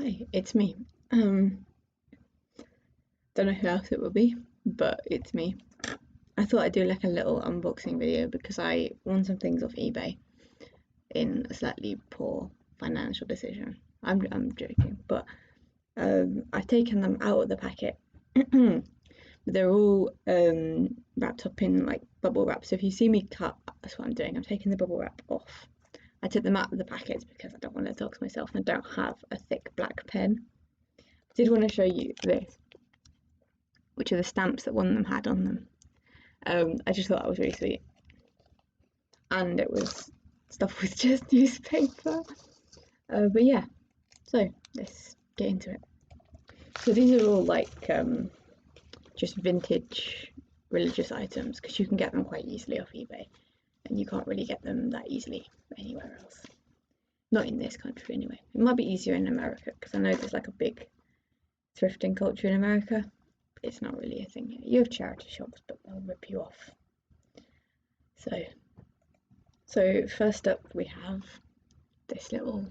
Hi, it's me. Don't know who else it will be, but it's me. I thought I'd do like a little unboxing video because I won some things off eBay in a slightly poor financial decision. I'm joking, but I've taken them out of the packet. They're all wrapped up in like bubble wrap. So if you see me cut, that's what I'm doing. I'm taking the bubble wrap off. I took them out of the packets because I don't want to dox myself and I don't have a thick black pen. I did want to show you this, which are the stamps that one of them had on them. I just thought that was really sweet. And it was stuff with just newspaper. But yeah, so let's get into it. So these are all like just vintage religious items because you can get them quite easily off eBay and you can't really get them that easily anywhere else. Not in this country anyway. It might be easier in America because I know there's like a big thrifting culture in America. It's not really a thing here. You have charity shops, but they'll rip you off. So first up we have this little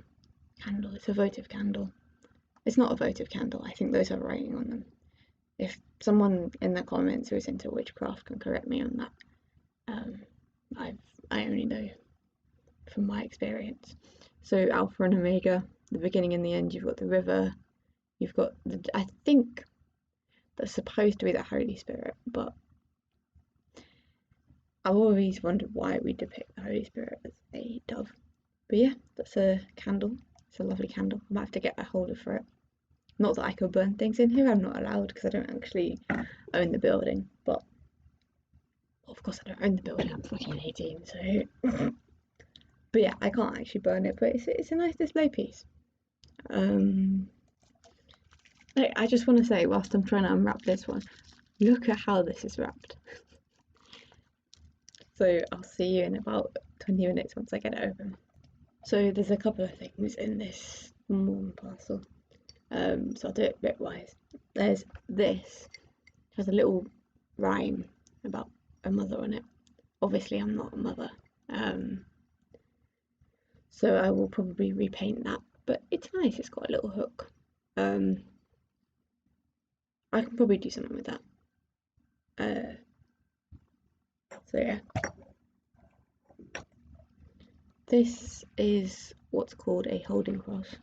candle. It's a votive candle. It's not a votive candle. I think those are writing on them. If someone in the comments who is into witchcraft can correct me on that, I only know from my experience. So Alpha and Omega, the beginning and the end. You've got the river. You've got the, I think that's supposed to be the Holy Spirit, but I've always wondered why we depict the Holy Spirit as a dove. But yeah, that's a candle. It's a lovely candle. I might have to get a holder for it. Not that I could burn things in here. I'm not allowed because I don't actually own the building. But of course I don't own the building. I'm fucking 18, so. But yeah, I can't actually burn it. But it's a nice display piece. I just want to say, whilst I'm trying to unwrap this one, look at how this is wrapped. So I'll see you in about 20 minutes once I get it open. So there's a couple of things in this one parcel. So I'll do it bitwise. There's this. It has a little rhyme about a mother on it. Obviously I'm not a mother. So I will probably repaint that. But it's nice, it's got a little hook. I can probably do something with that. So yeah. This is what's called a holding cross.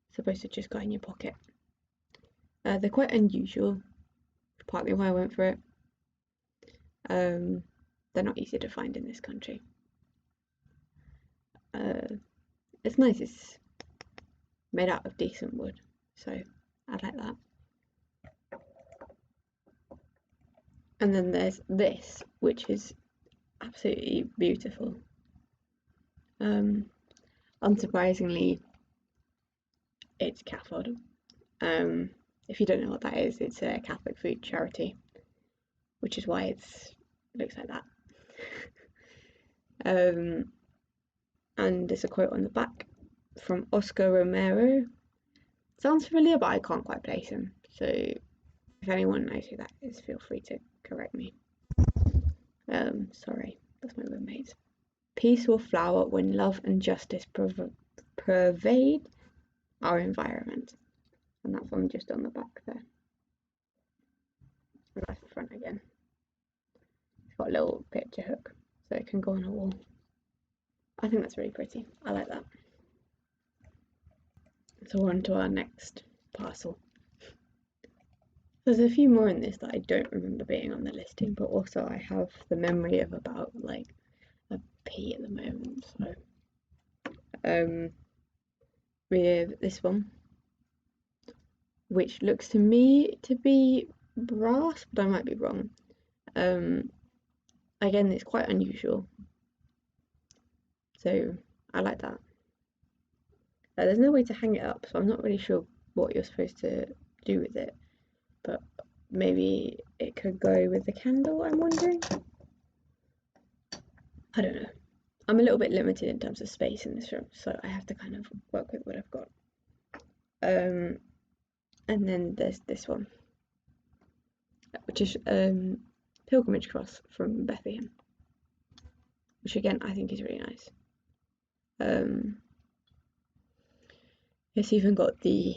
It's supposed to just go in your pocket. They're quite unusual, partly why I went for it. They're not easy to find in this country. It's nice, it's made out of decent wood, so I like that. And then there's this, which is absolutely beautiful. Unsurprisingly, it's CAFOD. If you don't know what that is, it's a Catholic food charity, which is why it looks like that. And there's a quote on the back from Oscar Romero. Sounds familiar, but I can't quite place him. So if anyone knows who that is, feel free to correct me. Sorry, that's my roommate. Peace will flower when love and justice pervade our environment. And that's on just on the back there. And that's the front again. It's got a little picture hook, so it can go on a wall. I think that's really pretty. I like that. So we're on to our next parcel. There's a few more in this that I don't remember being on the listing, but also I have the memory of about like a P at the moment. So we have this one, which looks to me to be brass, but I might be wrong. Again, it's quite unusual, so I like that. There's no way to hang it up, so I'm not really sure what you're supposed to do with it, but maybe it could go with the candle, I'm wondering. I don't know. I'm a little bit limited in terms of space in this room, so I have to kind of work with what I've got. And then there's this one, which is pilgrimage cross from Bethlehem, which again I think is really nice. It's even got the,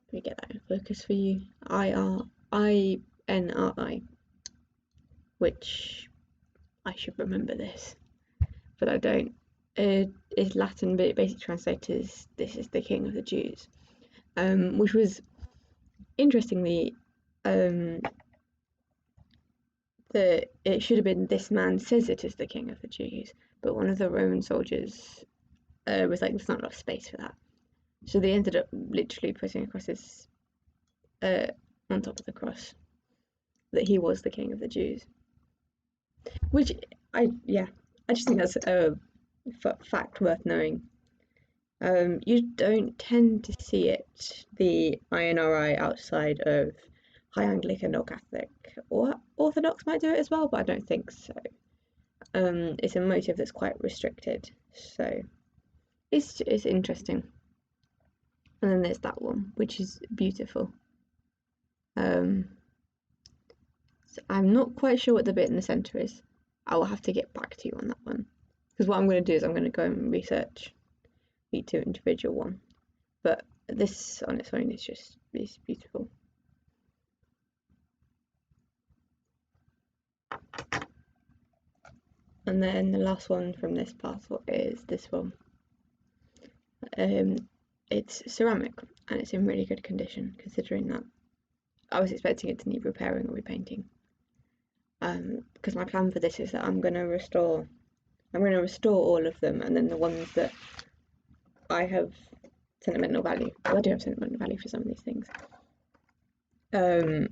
let me get that in focus for you, INRI, which I should remember this, but I don't. It's Latin, but it basically translates as "This is the King of the Jews," which was interestingly that it should have been "This man says it is the King of the Jews," but one of the Roman soldiers was like, "There's not enough space for that," so they ended up literally putting across this on top of the cross that he was the King of the Jews, which I just think that's a fact worth knowing. You don't tend to see it, the INRI, outside of High Anglican or Catholic, or Orthodox might do it as well, but I don't think so. It's a motive that's quite restricted, so it's interesting. And then there's that one, which is beautiful. So I'm not quite sure what the bit in the centre is. I will have to get back to you on that one, because what I'm going to do is I'm going to go and research each individual one. But this on its own is beautiful. And then the last one from this parcel is this one. It's ceramic and it's in really good condition, considering that I was expecting it to need repairing or repainting. Because my plan for this is that I'm going to restore all of them, and then the ones that I have sentimental value, well, I do have sentimental value for some of these things, I'm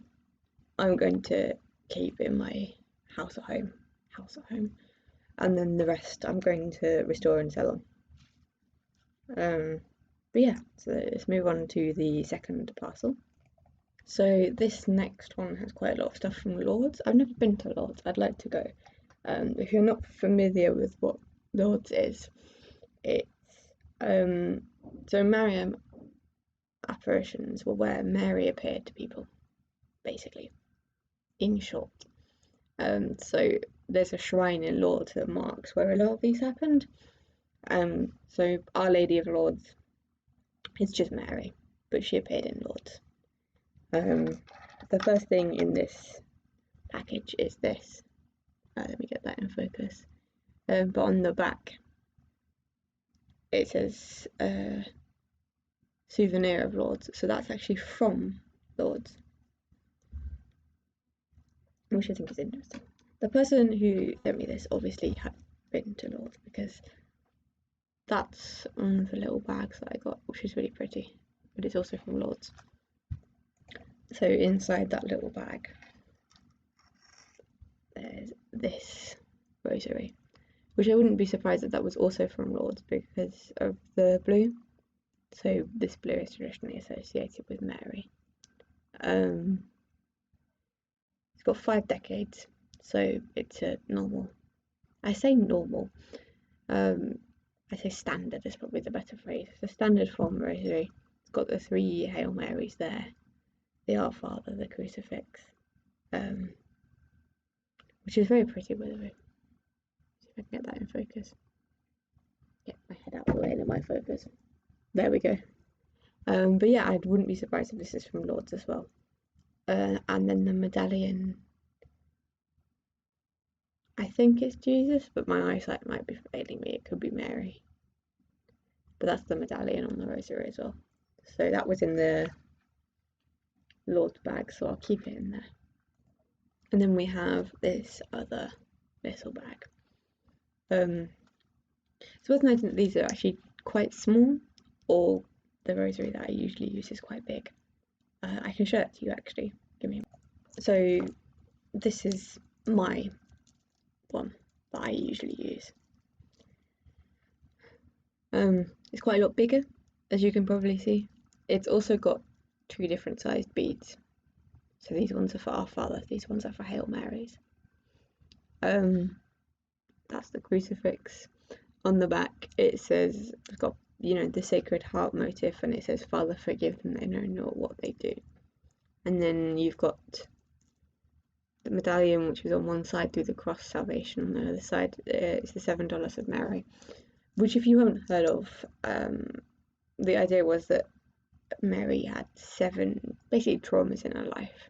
going to keep in my house at home, and then the rest I'm going to restore and sell on. But yeah, so let's move on to the second parcel. So this next one has quite a lot of stuff from Lord's. I've never been to Lord's. I'd like to go. If you're not familiar with what Lord's is, it's so Mariam apparitions were where Mary appeared to people, basically, in short. So there's a shrine in Lord's that marks where a lot of these happened. So Our Lady of Lord's is just Mary, but she appeared in Lord's. The first thing in this package is this. Let me get that in focus. But on the back, it says souvenir of Lord's, so that's actually from Lord's, which I think is interesting. The person who sent me this obviously had been to Lord's, because that's one of the little bags that I got, which is really pretty, but it's also from Lord's. So inside that little bag, there's this rosary, which I wouldn't be surprised that was also from Lord's because of the blue. So this blue is traditionally associated with Mary. It's got 5 decades, so it's a normal. I say normal. I say standard is probably the better phrase. It's a standard form rosary. It's got the 3 Hail Marys there, the Our Father, the crucifix, which is very pretty, by the way. See if I can get that in focus. Get my head out of the way and let my focus. There we go. But yeah, I wouldn't be surprised if this is from Lord's as well. And then the medallion, I think it's Jesus, but my eyesight might be failing me. It could be Mary. But that's the medallion on the rosary as well. So that was in the Lord's bag, so I'll keep it in there. And then we have this other little bag. It's worth noting that these are actually quite small, or the rosary that I usually use is quite big. I can show it to you actually. Give me. So this is my one that I usually use. It's quite a lot bigger, as you can probably see. It's also got 2 different sized beads. So these ones are for Our Father, these ones are for Hail Marys. That's the crucifix. On the back it says, it's got, the Sacred Heart motif, and it says, "Father, forgive them, they know not what they do." And then you've got the medallion, which is on one side through the cross, salvation on the other side. It's the $7 of Mary, which, if you haven't heard of, the idea was that Mary had 7 basically traumas in her life.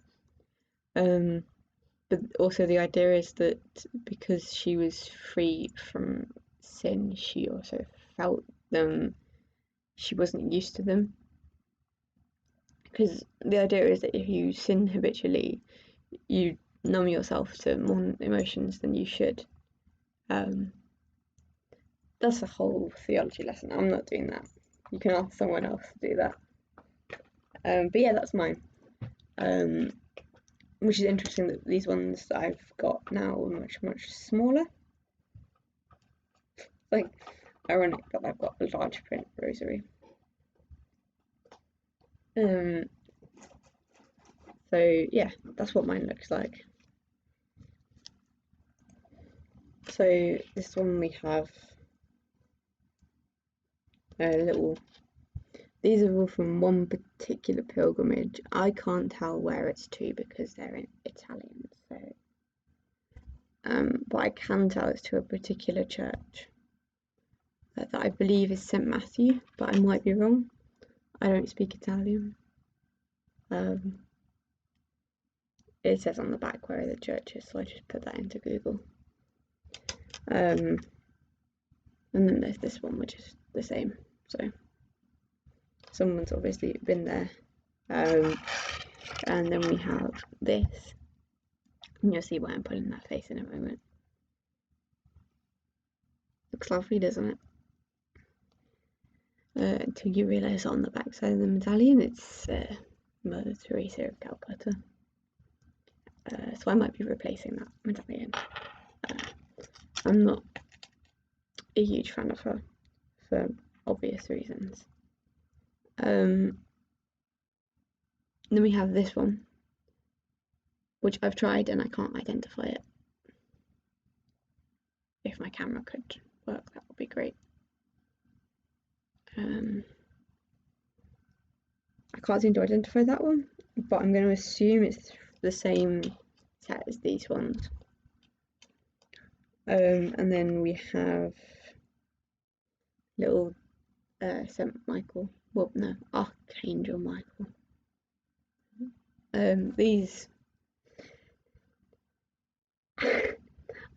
But also the idea is that because she was free from sin, she also felt them. She wasn't used to them. Because the idea is that if you sin habitually, you numb yourself to more emotions than you should. That's a whole theology lesson. I'm not doing that. You can ask someone else to do that. But yeah, that's mine. Which is interesting that these ones that I've got now are much smaller. Like, ironic that I've got a large print rosary. So yeah, that's what mine looks like. So this one we have a little. These are all from one particular pilgrimage. I can't tell where it's to because they're in Italian. So, but I can tell it's to a particular church that I believe is St. Matthew, but I might be wrong. I don't speak Italian. It says on the back where the church is, so I just put that into Google. And then there's this one, which is the same. So someone's obviously been there. And then we have this. And you'll see why I'm putting that face in a moment. Looks lovely, doesn't it? Until you realise on the back side of the medallion, it's Mother Teresa of Calcutta. So I might be replacing that medallion. I'm not a huge fan of her for obvious reasons. Then we have this one, which I've tried and I can't identify it. If my camera could work, that would be great. I can't seem to identify that one, but I'm going to assume it's the same set as these ones. And then we have little St. Michael. Well, no, Archangel Michael. These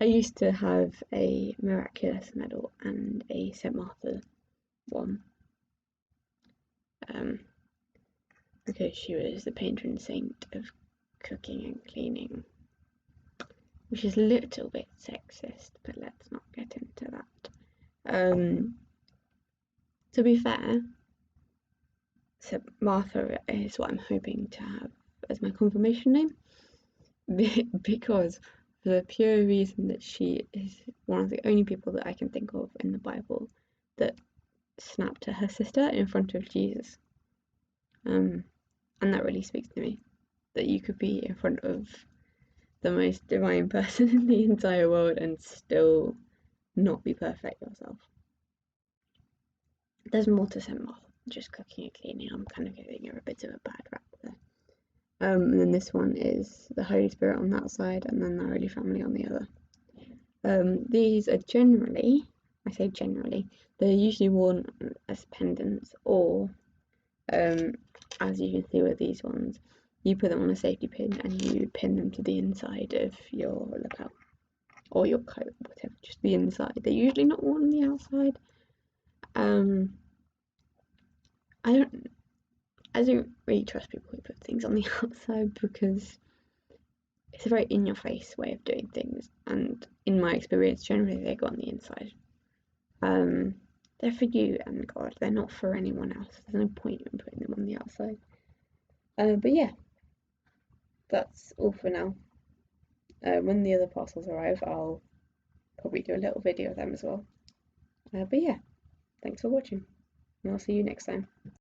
I used to have a miraculous medal and a St. Martha one. Because she was the patron saint of cooking and cleaning, which is a little bit sexist, but let's not get into that. To be fair, St. Martha is what I'm hoping to have as my confirmation name, because for the pure reason that she is one of the only people that I can think of in the Bible that snapped at her sister in front of Jesus. And that really speaks to me, that you could be in front of the most divine person in the entire world and still not be perfect yourself. There's more to St. Martha than just cooking and cleaning. I'm kind of giving her a bit of a bad rap there. And then this one is the Holy Spirit on that side, and then the Holy Family on the other. These are generally, I say generally, they're usually worn as pendants, or as you can see with these ones, you put them on a safety pin and you pin them to the inside of your lapel or your coat, whatever, just the inside. They're usually not worn on the outside. I don't really trust people who put things on the outside because it's a very in-your-face way of doing things, and in my experience, generally they go on the inside. They're for you and God. They're not for anyone else. There's no point in putting them on the outside. But yeah, that's all for now. When the other parcels arrive, I'll probably do a little video of them as well. But yeah, thanks for watching, and I'll see you next time.